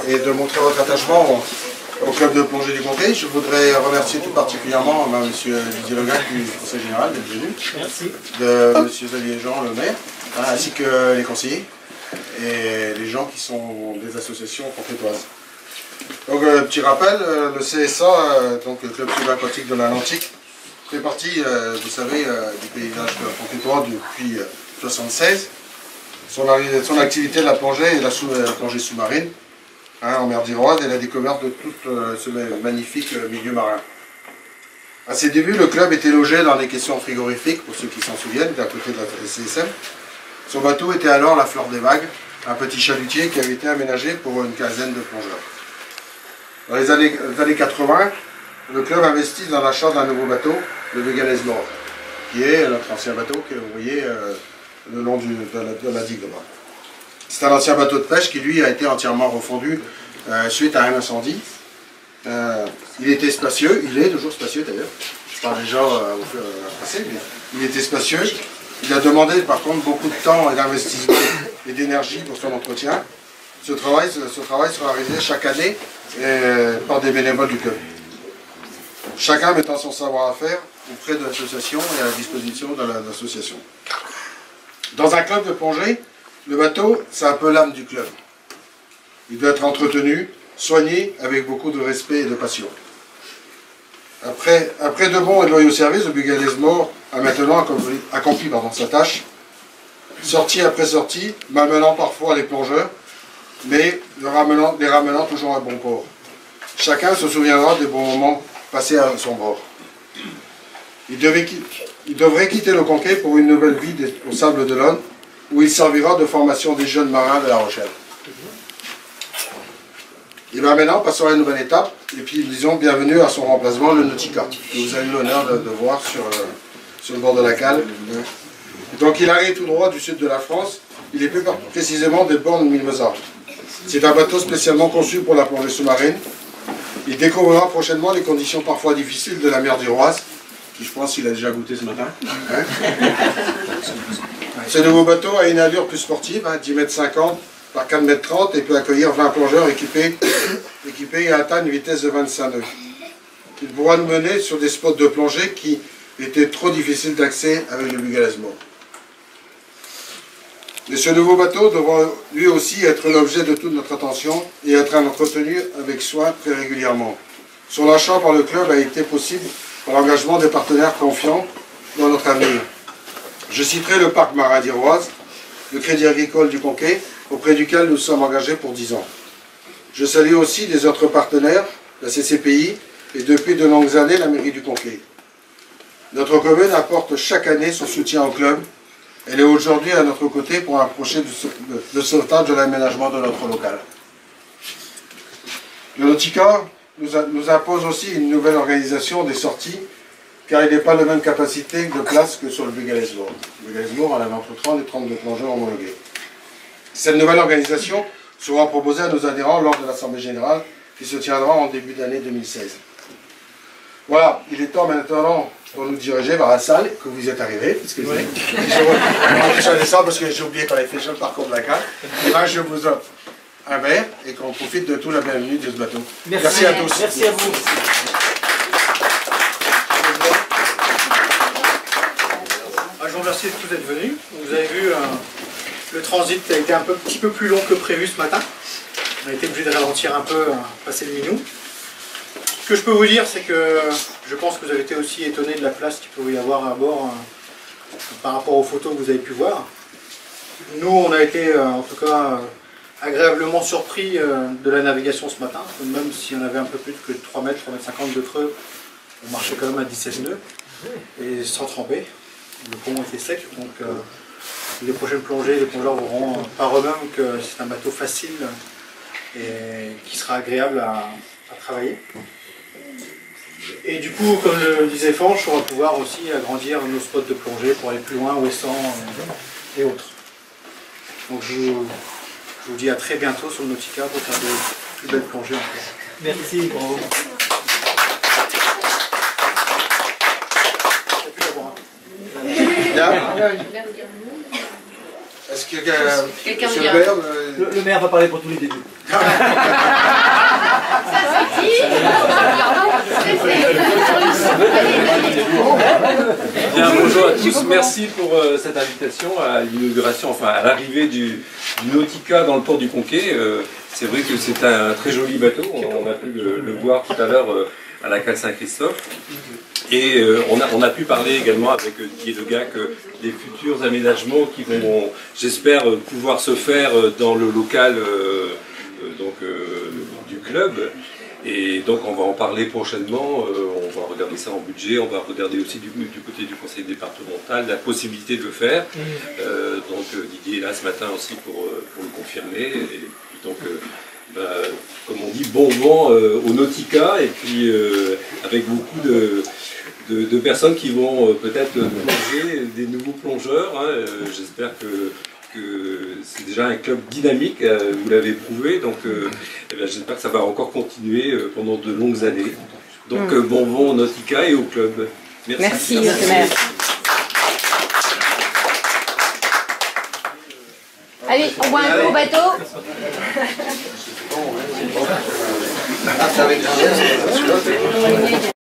Et de montrer votre attachement au club de plongée du Conquet. Je voudrais remercier tout particulièrement M. Didier Legac du conseil général d'être venu, de M. Xavier Jean, le maire, ainsi que les conseillers et les gens qui sont des associations conquétoises. Donc, petit rappel, le CSA, donc le club subaquatique de l'Atlantique, fait partie, vous savez, du paysage conquétois depuis 1976. Son activité de la plongée et la plongée sous-marine en mer d'Iroise et la découverte de tout ce magnifique milieu marin. À ses débuts, le club était logé dans des caissons frigorifiques, pour ceux qui s'en souviennent, d'à côté de la CSM. Son bateau était alors la Fleur des Vagues, un petit chalutier qui avait été aménagé pour une quinzaine de plongeurs. Dans les années 80, le club investit dans l'achat d'un nouveau bateau, le Bugalès Nord, qui est notre ancien bateau que vous voyez le long de la digue là-bas. C'est un ancien bateau de pêche qui, lui, a été entièrement refondu suite à un incendie. Il était spacieux, il est toujours spacieux d'ailleurs. Je parle déjà au passé, mais il était spacieux. Il a demandé par contre beaucoup de temps et d'investissement et d'énergie pour son entretien. Ce travail sera réalisé chaque année par des bénévoles du club. Chacun mettant son savoir-faire auprès de l'association et à la disposition de l'association. Dans un club de plongée, le bateau, c'est un peu l'âme du club. Il doit être entretenu, soigné, avec beaucoup de respect et de passion. Après de bons et loyaux services, le Bugalès Nord a maintenant accompli sa tâche, sortie après sortie, malmenant parfois les plongeurs, mais les ramenant toujours à bon port. Chacun se souviendra des bons moments passés à son bord. Il devrait quitter le Conquet pour une nouvelle vie au Sable d'Olonne, où il servira de formation des jeunes marins de La Rochelle. Et bien maintenant, passons à une nouvelle étape, et puis disons bienvenue à son remplacement, le Nautica, que vous avez l'honneur de voir sur le bord de la cale. Donc il arrive tout droit du sud de la France, il est plus précisément des bornes Mimosas. C'est un bateau spécialement conçu pour la plongée sous-marine. Il découvrira prochainement les conditions parfois difficiles de la mer d'Iroise, qui je pense qu'il a déjà goûté ce matin. Ce nouveau bateau a une allure plus sportive, 10,50 m par 4,30 m et peut accueillir 20 plongeurs équipés et atteindre une vitesse de 25 nœuds. Il pourra nous mener sur des spots de plongée qui étaient trop difficiles d'accès avec le Bugalès Nord. Mais ce nouveau bateau devra lui aussi être l'objet de toute notre attention et être entretenu avec soin très régulièrement. Son achat par le club a été possible par l'engagement des partenaires confiants dans notre avenir. Je citerai le parc marin d'Iroise, le Crédit Agricole du Conquet, auprès duquel nous sommes engagés pour 10 ans. Je salue aussi les autres partenaires, la CCPI et depuis de longues années la mairie du Conquet. Notre commune apporte chaque année son soutien au club. Elle est aujourd'hui à notre côté pour un projet de sauvetage de l'aménagement de notre local. Le Nautica nous impose aussi une nouvelle organisation des sorties, car il n'est pas de même capacité de place que sur le Bugalès Nord. Le Bugalès Nord en avait entre 30 et 32 plongeurs homologués. Cette nouvelle organisation sera proposée à nos adhérents lors de l'Assemblée Générale qui se tiendra en début d'année 2016. Voilà, il est temps maintenant pour nous diriger vers la salle que vous y êtes arrivés. Parce que j'ai oublié qu'on avait fait le parcours de la cale. Et là, je vous offre un verre et qu'on profite de toute la bienvenue de ce bateau. Merci à tous. Merci à vous. Je vous remercie de tous d'être venus. Vous avez vu, le transit a été un petit peu plus long que prévu ce matin. On a été obligé de ralentir un peu, passer le minou. Ce que je peux vous dire, c'est que je pense que vous avez été aussi étonné de la place qu'il pouvait y avoir à bord par rapport aux photos que vous avez pu voir. Nous, on a été en tout cas agréablement surpris de la navigation ce matin. Même si on avait un peu plus que 3 mètres, 3,50 m de creux, on marchait quand même à 17 nœuds et sans tremper. Le pont était sec, donc les prochaines plongées, les plongeurs verront par eux-mêmes que c'est un bateau facile et qui sera agréable à travailler. Et du coup, comme le disait Fanch, on va pouvoir aussi agrandir nos spots de plongée pour aller plus loin, Ouessant et autres. Donc je vous dis à très bientôt sur le Nautica pour faire de plus belles plongées encore. Merci, bravo. Est-ce que Quelqu'un monsieur vient. le maire, Le maire va parler pour tous les débuts. Bien, bonjour à tous, merci pour cette invitation à l'inauguration, enfin à l'arrivée du Nautica dans le port du Conquet. C'est vrai que c'est un très joli bateau, on a pu le voir tout à l'heure à la cale Saint-Christophe. Et on a pu parler également avec Didier Degac des futurs aménagements qui vont, j'espère, pouvoir se faire dans le local du club. Et donc on va en parler prochainement, on va regarder ça en budget, on va regarder aussi du côté du conseil départemental la possibilité de le faire. Donc Didier est là ce matin aussi pour le confirmer. Et donc, comme on dit, bon vent au Nautica, et puis avec beaucoup de personnes qui vont peut-être plonger, des nouveaux plongeurs. Hein. J'espère que c'est déjà un club dynamique, vous l'avez prouvé, donc j'espère que ça va encore continuer pendant de longues années. Donc bon vent au Nautica et au club. Merci. Merci, monsieur le maire. Allez, on voit un gros bateau. ah, c'est avec un